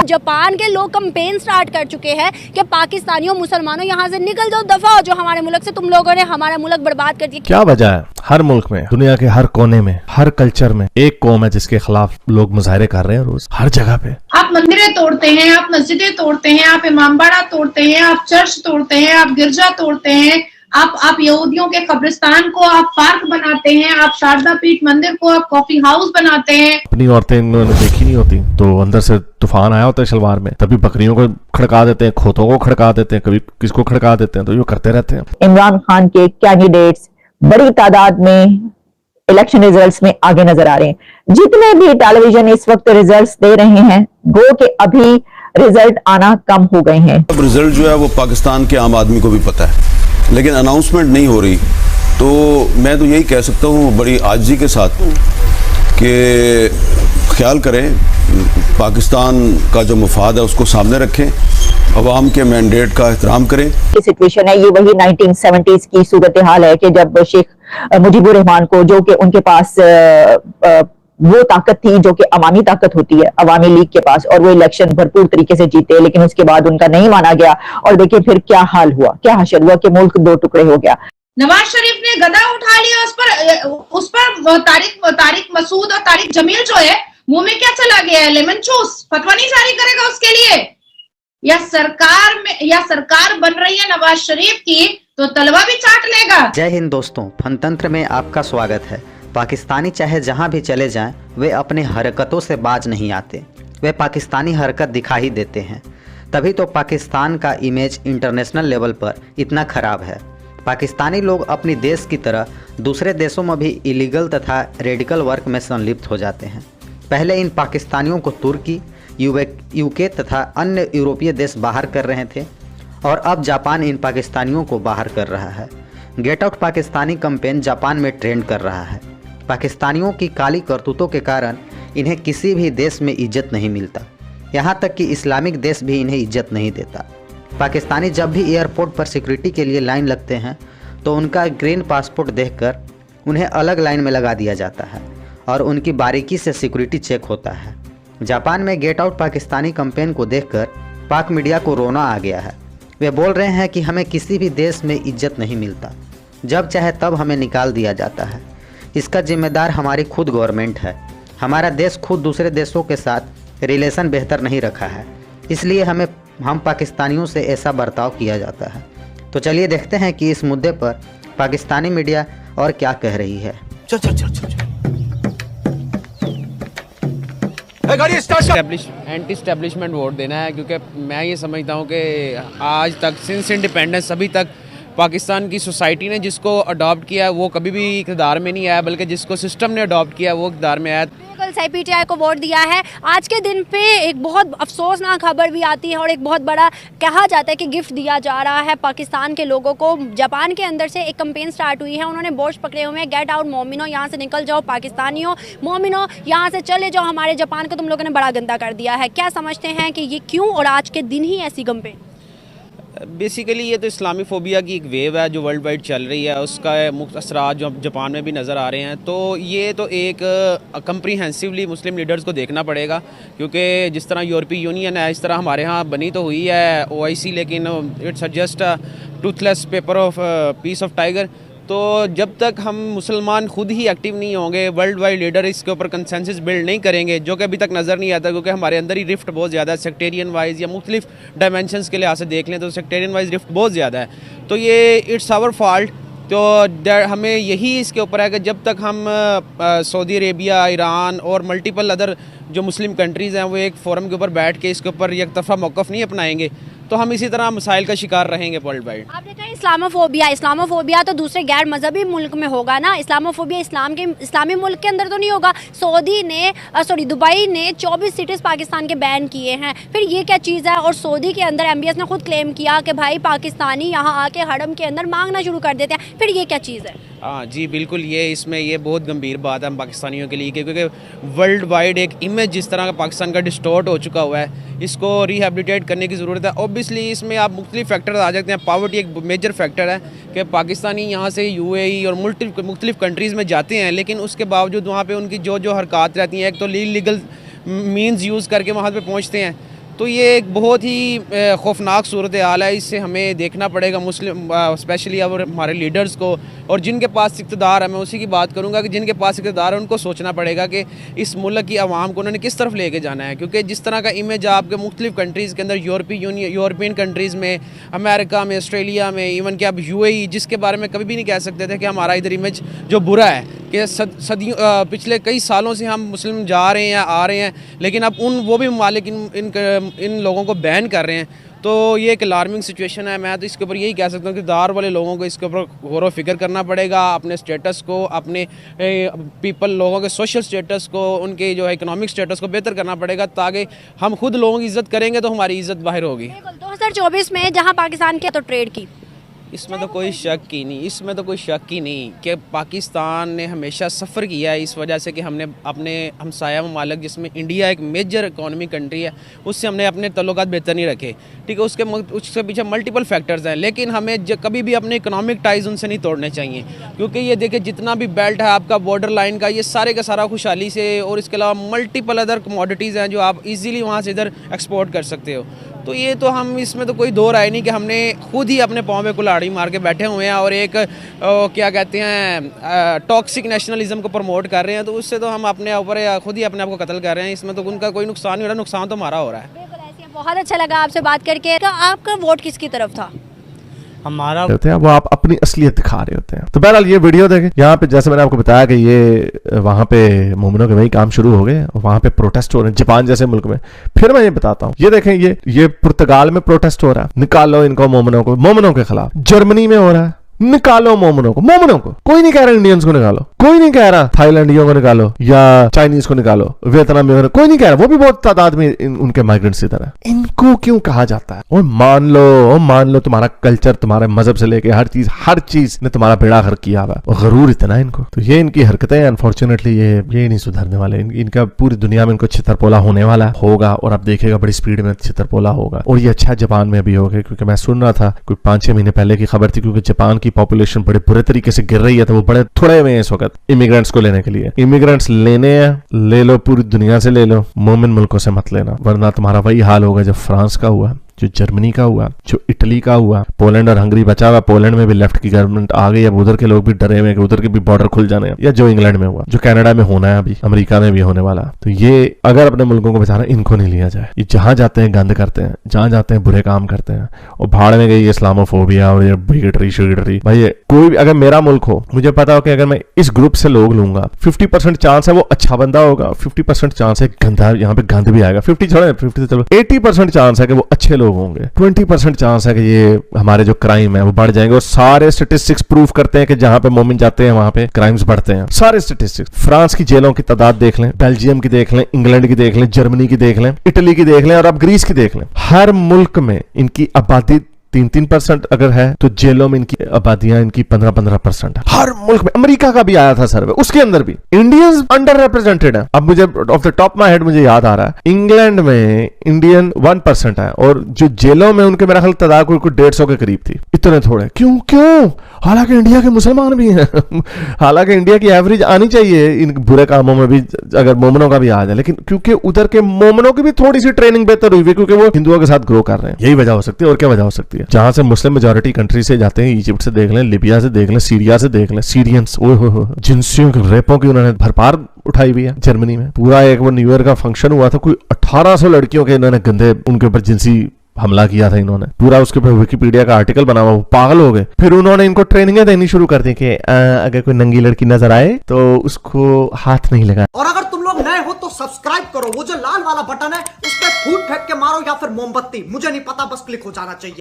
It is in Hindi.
जापान के लोग कंपेन स्टार्ट कर चुके हैं कि पाकिस्तानियों मुसलमानों यहाँ से निकल जाओ, दफा हो जो हमारे मुल्क से, तुम लोगों ने हमारा मुल्क बर्बाद कर दिया। क्या वजह है? हर मुल्क में, दुनिया के हर कोने में, हर कल्चर में एक कौम है जिसके खिलाफ लोग मुजाहरे कर रहे हैं रोज, हर जगह पे। आप मंदिरें तोड़ते हैं, आप मस्जिदें तोड़ते हैं, आप इमामबाड़ा तोड़ते हैं, आप चर्च तोड़ते हैं, आप गिरजा तोड़ते हैं, आप यहूदियों के कब्रिस्तान को आप पार्क बनाते हैं, आप शारदा पीठ मंदिर को आप कॉफी हाउस बनाते हैं। अपनी औरतें इन्होंने देखी नहीं होती तो अंदर से तूफान आया होता है शलवार में, तभी बकरियों को खड़का देते हैं, खोतों को खड़का देते हैं, कभी किसको खड़का देते हैं, तो ये करते रहते हैं। इमरान खान के कैंडिडेट्स बड़ी तादाद में इलेक्शन रिजल्ट्स में आगे नजर आ रहे हैं। जितने भी टेलीविजन इस वक्त रिजल्ट्स दे रहे हैं, गो के अभी रिजल्ट आना कम हो गए हैं। अब रिजल्ट जो है वो पाकिस्तान के आम आदमी को भी पता है, लेकिन अनाउंसमेंट नहीं हो रही। तो मैं तो यही कह सकता हूँ बड़ी आजिज़ी के साथ कि ख्याल करें, पाकिस्तान का जो मफाद है उसको सामने रखें, अवाम के मैंडेट का एहतराम करें। सिचुएशन है ये वही 1970s की सूरत हाल है कि जब शेख मुजीबुर रहमान को, जो कि उनके पास वो ताकत थी जो कि अवामी ताकत होती है अवामी लीग के पास, और वो इलेक्शन भरपूर तरीके से जीते, लेकिन उसके बाद उनका नहीं माना गया और देखिए फिर क्या हाल हुआ, क्या हशर हुआ कि मुल्क दो टुकड़े हो गया। नवाज शरीफ ने गदा उठा लिया, उस पर तारिक मसूद और तारिक जमील जो है मुंह में क्या चला गया है, लेमन चूस, फतवा नहीं जारी करेगा उसके लिए। या सरकार बन रही है नवाज शरीफ की तो तलवा भी चाट लेगा। जय हिंद दोस्तों, फनतंत्र में आपका स्वागत है। पाकिस्तानी चाहे जहां भी चले जाएं, वे अपनी हरकतों से बाज नहीं आते, वे पाकिस्तानी हरकत दिखा ही देते हैं। तभी तो पाकिस्तान का इमेज इंटरनेशनल लेवल पर इतना खराब है। पाकिस्तानी लोग अपनी देश की तरह दूसरे देशों में भी इलीगल तथा रेडिकल वर्क में संलिप्त हो जाते हैं। पहले इन पाकिस्तानियों को तुर्की, यूके तथा अन्य यूरोपीय देश बाहर कर रहे थे और अब जापान इन पाकिस्तानियों को बाहर कर रहा है। Get out Pakistani campaign Japan में ट्रेंड कर रहा है। पाकिस्तानियों की काली करतूतों के कारण इन्हें किसी भी देश में इज्जत नहीं मिलता, यहाँ तक कि इस्लामिक देश भी इन्हें इज्जत नहीं देता। पाकिस्तानी जब भी एयरपोर्ट पर सिक्योरिटी के लिए लाइन लगते हैं तो उनका ग्रीन पासपोर्ट देखकर उन्हें अलग लाइन में लगा दिया जाता है और उनकी बारीकी से सिक्योरिटी चेक होता है। जापान में गेट आउट पाकिस्तानी कैंपेन को देखकर पाक मीडिया को रोना आ गया है। वे बोल रहे हैं कि हमें किसी भी देश में इज्जत नहीं मिलता, जब चाहे तब हमें निकाल दिया जाता है। इसका जिम्मेदार हमारी खुद गवर्नमेंट है। हमारा देश खुद दूसरे देशों के साथ रिलेशन बेहतर नहीं रखा है, इसलिए हम पाकिस्तानियों से ऐसा बर्ताव किया जाता है। तो चलिए देखते हैं कि इस मुद्दे पर पाकिस्तानी मीडिया और क्या कह रही है। एंटी स्टैब्लिशमेंट वोट देना है, क्योंकि मैं ये समझता हूँ कि आज तक सिंस इंडिपेंडेंस अभी तक पाकिस्तान की सोसाइटी ने जिसको अडॉप्ट किया वो कभी भी इक़्तिदार में नहीं आया, बल्कि जिसको सिस्टम ने अडॉप्ट किया वो इक़्तिदार में आया। कल CPTI को वोट दिया है। आज के दिन पे एक बहुत अफसोसनाक खबर भी आती है और एक बहुत बड़ा कहा जाता है कि गिफ्ट दिया जा रहा है पाकिस्तान के लोगों को। जापान के अंदर से एक कैंपेन स्टार्ट हुई है, उन्होंने बोर्ड पकड़े हुए हैं, गेट आउट मोमिनो, यहाँ से निकल जाओ पाकिस्तानियों, मोमिनो यहाँ से चले जाओ, हमारे जापान को तुम लोगों ने बड़ा गंदा कर दिया है। क्या समझते हैं कि ये क्यों और आज के दिन ही ऐसी कैंपेन? बेसिकली ये तो इस्लामी फोबिया की एक वेव है जो वर्ल्ड वाइड चल रही है, उसका मुख्य असरात जो जापान में भी नज़र आ रहे हैं। तो ये तो एक कंप्रीहेंसिवली मुस्लिम लीडर्स को देखना पड़ेगा, क्योंकि जिस तरह यूरोपीय यूनियन है इस तरह हमारे यहाँ बनी तो हुई है OIC, लेकिन it's just Toothless paper of peace of tiger. तो जब तक हम मुसलमान खुद ही एक्टिव नहीं होंगे, वर्ल्ड वाइड लीडर इसके ऊपर कंसेंसस बिल्ड नहीं करेंगे, जो कि अभी तक नज़र नहीं आता, क्योंकि हमारे अंदर ही रिफ्ट बहुत ज़्यादा है सेक्टेरियन वाइज या मुख्तलिफ डायमेंशंस के लिहाज से देख लें तो सेक्टेरियन वाइज रिफ्ट बहुत ज़्यादा है। तो ये इट्स आवर फॉल्ट। तो हमें यही इसके ऊपर है कि जब तक हम सऊदी अरेबिया, ईरान और मल्टीपल अदर जो मुस्लिम कंट्रीज़ हैं वो एक फोरम के ऊपर बैठ के इसके ऊपर एक तरफा मौक़िफ़ नहीं अपनाएंगे तो हम इसी तरह मसाइल का शिकार रहेंगे वर्ल्ड वाइड। आपने कहा इस्लामोफोबिया तो दूसरे गैर मजहबी मुल्क में होगा ना, इस्लामोफोबिया इस्लामी मुल्क के अंदर तो नहीं होगा। दुबई ने 24 सिटीज़ पाकिस्तान के बैन किए हैं, फिर ये क्या चीज़ है? और सऊदी के अंदर MBS ने खुद क्लेम किया कि भाई पाकिस्तानी यहाँ आके हरम के अंदर मांगना शुरू कर देते हैं, फिर ये क्या चीज़ है? हाँ जी बिल्कुल, ये बहुत गंभीर बात है हम पाकिस्तानियों के लिए, क्योंकि वर्ल्ड वाइड एक इमेज जिस तरह का पाकिस्तान का डिस्टॉर्ट हो चुका हुआ है, इसको रिहेबिलिटेट करने की ज़रूरत है। ऑब्वियसली इसमें आप मुख्तलिफ फैक्टर आ जाते हैं। पावर्टी एक मेजर फैक्टर है कि पाकिस्तानी यहाँ से UAE और मुख्तलिफ कंट्रीज़ में जाते हैं, लेकिन उसके बावजूद वहाँ पे उनकी जो हरकत रहती हैं, एक तो लीगल मीन्स यूज़ करके वहाँ पे पहुँचते हैं। तो ये एक बहुत ही खौफनाक सूरत हाल है। इससे हमें देखना पड़ेगा मुस्लिम स्पेशली अब हमारे लीडर्स को, और जिनके पास इक़्तिदार है, मैं उसी की बात करूंगा कि जिनके पास इक़्तिदार है उनको सोचना पड़ेगा कि इस मुल्क की आवाम को उन्होंने किस तरफ लेके जाना है। क्योंकि जिस तरह का इमेज आपके मुख्तलिफ कंट्रीज़ के अंदर, यूरोपियन कंट्रीज़ में, अमेरिका में, ऑस्ट्रेलिया में, इवन कि अब UAE, जिसके बारे में कभी भी नहीं कह सकते थे कि हमारा इधर इमेज जो बुरा है कि सदियों पिछले कई सालों से हम मुस्लिम जा रहे हैं या आ रहे हैं, लेकिन अब वो भी ममालिक इन लोगों को बैन कर रहे हैं। तो ये एक अलार्मिंग सिचुएशन है। मैं तो इसके ऊपर यही कह सकता हूँ कि दार वाले लोगों को इसके ऊपर गौर व फिक्र करना पड़ेगा, अपने स्टेटस को, अपने लोगों के सोशल स्टेटस को, उनके जो है इकोनॉमिक स्टेटस को बेहतर करना पड़ेगा, ताकि हम खुद लोगों की इज़्ज़त करेंगे तो हमारी इज़्ज़त बाहर होगी। 2024 में जहां पाकिस्तान के तो ट्रेड की, इसमें तो कोई शक ही नहीं कि पाकिस्तान ने हमेशा सफ़र किया है इस वजह से कि हमने अपने हमसाया ममालिक, जिसमें इंडिया एक मेजर इकॉनमी कंट्री है, उससे हमने अपने तल्लुकात बेहतर नहीं रखे। ठीक है, उसके पीछे मल्टीपल फैक्टर्स हैं, लेकिन हमें कभी भी अपने इकोनॉमिक टाइज़ उनसे नहीं तोड़ने चाहिए। क्योंकि ये देखिए जितना भी बेल्ट है आपका बॉर्डर लाइन का, ये सारे का सारा खुशहाली से, और इसके अलावा मल्टीपल अदर कमोडिटीज़ हैं जो आप इजीली वहाँ से इधर एक्सपोर्ट कर सकते हो। तो ये तो हम इसमें तो कोई दो राय नहीं कि हमने खुद ही अपने पाँव में कुल्हाड़ी मार के बैठे हुए हैं और एक क्या कहते हैं टॉक्सिक नेशनलिज्म को प्रमोट कर रहे हैं। तो उससे तो हम अपने ऊपर खुद ही अपने आप को कत्ल कर रहे हैं। इसमें तो उनका कोई नुकसान नहीं हो रहा, नुकसान तो हमारा हो रहा है। बहुत अच्छा लगा आपसे बात करके। तो आपका वोट किसकी तरफ था? हमारा होते हैं वो आप अपनी असलियत दिखा रहे होते हैं। तो बहरहाल ये वीडियो देखें, यहाँ पे जैसे मैंने आपको बताया कि ये वहाँ पे मोमिनों के वही काम शुरू हो गए, वहाँ पे प्रोटेस्ट हो रहे हैं जापान जैसे मुल्क में। फिर मैं ये बताता हूँ, ये देखें, ये पुर्तगाल में प्रोटेस्ट हो रहा है, निकालो इनको मोमिनों के खिलाफ। जर्मनी में हो रहा है, निकालो मोमिनों को। कोई नहीं कह रहा इंडियंस को निकालो, कोई नहीं कह रहा थाईलैंडियों को निकालो या चाइनीज को निकालो, वियतनामियों को कोई नहीं कह रहा, वो भी बहुत तादाद में उनके माइग्रेंट्स इधर है। इनको क्यों कहा जाता है? और मान लो तुम्हारा कल्चर, तुम्हारे मजहब से लेके हर चीज ने तुम्हारा बेड़ा गर्क किया हुआ, और गरूर इतना है इनको। तो ये इनकी हरकतें अनफॉर्चुनेटली ये नहीं सुधरने वाले। इनका पूरी दुनिया में इनको छितरपोला होने वाला होगा, और आप देखेगा बड़ी स्पीड में छितरपोला होगा। और ये अच्छा जापान में भी होगा, क्योंकि मैं सुन रहा था कोई 5-6 महीने पहले की खबर थी, क्योंकि जापान की पॉपुलेशन बड़े बुरे तरीके से गिर रही है, तो वो बड़े थोड़े में इस वक्त इमिग्रेंट्स को लेने के लिए। इमिग्रेंट्स लेने हैं, ले लो, पूरी दुनिया से ले लो, मोमिन मुल्कों से मत लेना, वरना तुम्हारा वही हाल होगा जो फ्रांस का हुआ, जो जर्मनी का हुआ, जो इटली का हुआ। पोलैंड और हंगरी बचा हुआ, पोलैंड में भी लेफ्ट की गवर्नमेंट आ गई, अब उधर के लोग भी डरे हुए कि उधर के भी बॉर्डर खुल जाने हैं। या जो इंग्लैंड में हुआ, जो कनाडा में होना है, अभी अमेरिका में भी होने वाला। तो ये अगर अपने मुल्कों को बचाना, इनको नहीं लिया जाए। ये जहां जाते हैं गंद करते हैं, जहां जाते हैं बुरे काम करते हैं, और भाड़ में गई इस्लामोफोबिया और ये बिगेटरी। भाई कोई भी अगर मेरा मुल्क हो, मुझे पता हो कि अगर मैं इस ग्रुप से लोग लूंगा, 50% चांस है वो अच्छा बंदा होगा, 50% चांस है गंदा, यहाँ पे गंद भी आएगा। 50 से चलो 80% चांस है कि वो अच्छे लोग होंगे, 20% चांस है कि ये हमारे जो क्राइम है वो बढ़ जाएंगे। और सारे स्टेटिस्टिक्स प्रूव करते हैं कि जहां पे मोमिन जाते हैं वहां पे क्राइम्स बढ़ते हैं, सारे स्टेटिस्टिक्स। फ्रांस की जेलों की तादाद देख लें, बेल्जियम की देख लें, इंग्लैंड की देख लें, जर्मनी की देख लें, इटली की देख लें, और अब ग्रीस की देख लें। हर मुल्क में इनकी आबादी 3% अगर है, तो जेलों में इनकी आबादियां इनकी 15% है। हर मुल्क में। अमेरिका का भी आया था सर्वे, उसके अंदर भी इंडियंस अंडर रिप्रेजेंटेड है। अब मुझे of the top my head मुझे याद आ रहा है, इंग्लैंड में इंडियन 1% है, और जो जेलों में उनके मेरा ख्याल तादाद कोई 150 के करीब थी। इतने थोड़े क्यों? हालांकि इंडिया के मुसलमान भी हैं हालांकि इंडिया की एवरेज आनी चाहिए इन बुरे कामों में भी, अगर मोमनों का भी आ जाए, लेकिन क्योंकि उधर के मोमनों की भी थोड़ी सी ट्रेनिंग बेहतर हुई है, क्योंकि वो हिंदुओं के साथ ग्रो कर रहे हैं। यही वजह हो सकती है, और क्या वजह हो सकती है? जहां से मुस्लिम मेजॉरिटी कंट्री से जाते हैं, इजिप्ट से देख लें, लिबिया से देख लें, सीरिया से देख लें, सीरियंस, जिनसियों के रेपों की उन्होंने भरपार उठाई हुई है। जर्मनी में पूरा एक वो न्यू ईयर का फंक्शन हुआ था, कोई 1800 लड़कियों के इन्होंने गंदे उनके ऊपर जिनसी हमला किया था इन्होंने, पूरा उसके ऊपर विकिपीडिया का आर्टिकल बना हुआ, वो पागल हो गए। फिर उन्होंने इनको ट्रेनिंग देनी शुरू कर दी कि अगर कोई नंगी लड़की नजर आए तो उसको हाथ नहीं लगाए। और अगर तुम लोग नए हो तो सब्सक्राइब करो, वो जो लाल वाला बटन है उस पर फूट फेंक के मारो या फिर मोमबत्ती, मुझे नहीं पता, बस क्लिक हो जाना चाहिए।